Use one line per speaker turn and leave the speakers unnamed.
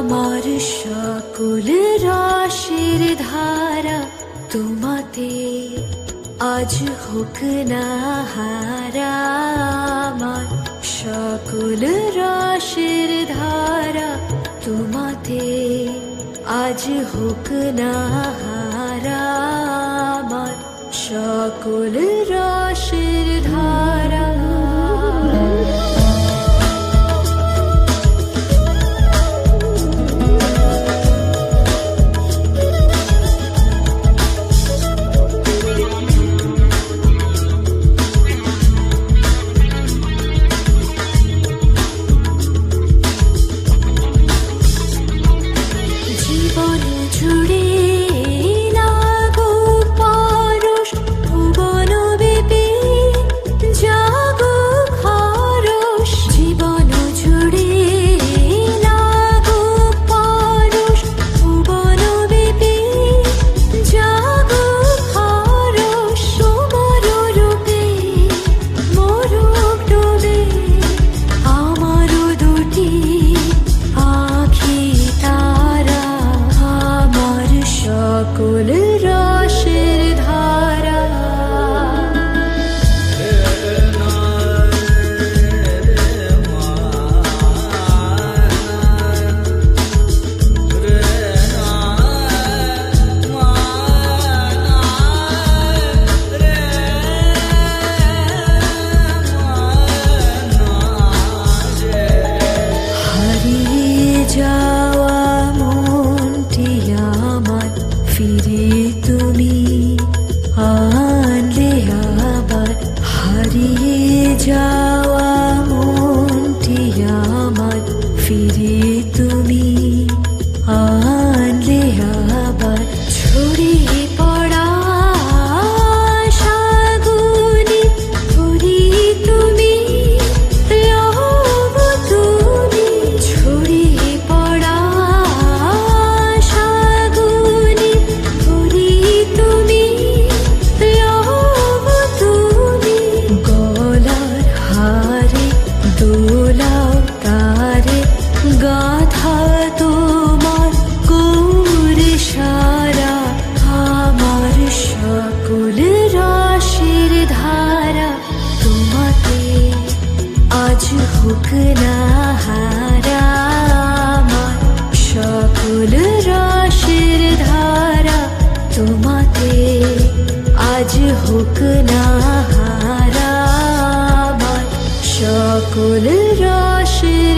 আমার সকল রাশির ধারা তোমাতে আজ হোক না হারা। আমার সকল রাশির ধারা তোমাতে আজ হোক না হারা। আমার সকল রাশির ধারা সকল রাশির ধারা হারিয়ে যাওয়া মনটি আমার ফিরে তুমি আনলে আবার। হারিয়ে যাওয়া মনটি আমার ফিরে তুমি আনলে আবার। ছড়িয়ে পড়া আশাগুলি ভরিয়ে তুমি লহো তুমি। ছড়িয়ে পড়া আশাগুলি ভরিয়ে তুমি লহো তুমি। গলার হারে দোলাও তারে গাথা তোমার গৌরে সারা। আমার সকল রাশির ধারা তোমাতে আজ হোক না হারা। আমার সকল রাশির ধারা তোমাতে আজ হোক না হারা। আমার সকল রাশির